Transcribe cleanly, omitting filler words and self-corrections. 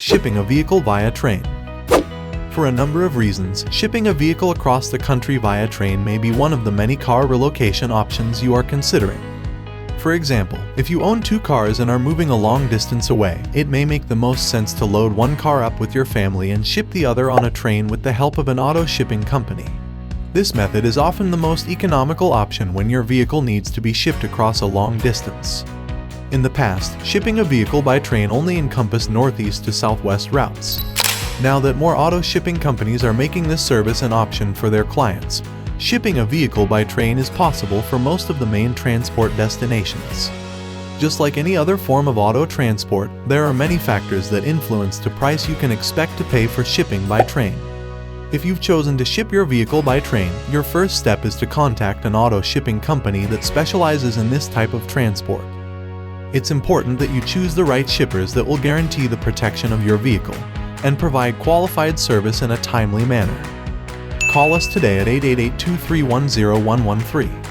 shipping a vehicle via train. For a number of reasons, shipping a vehicle across the country via train may be one of the many car relocation options you are considering. For example, if you own 2 cars and are moving a long distance away, it may make the most sense to load one car up with your family and ship the other on a train with the help of an auto shipping company. This method is often the most economical option when your vehicle needs to be shipped across a long distance. In the past, shipping a vehicle by train only encompassed northeast to southwest routes. Now that more auto shipping companies are making this service an option for their clients, shipping a vehicle by train is possible for most of the main transport destinations. Just like any other form of auto transport, there are many factors that influence the price you can expect to pay for shipping by train. If you've chosen to ship your vehicle by train, your first step is to contact an auto shipping company that specializes in this type of transport. It's important that you choose the right shippers that will guarantee the protection of your vehicle and provide qualified service in a timely manner. Call us today at 888-231-0113.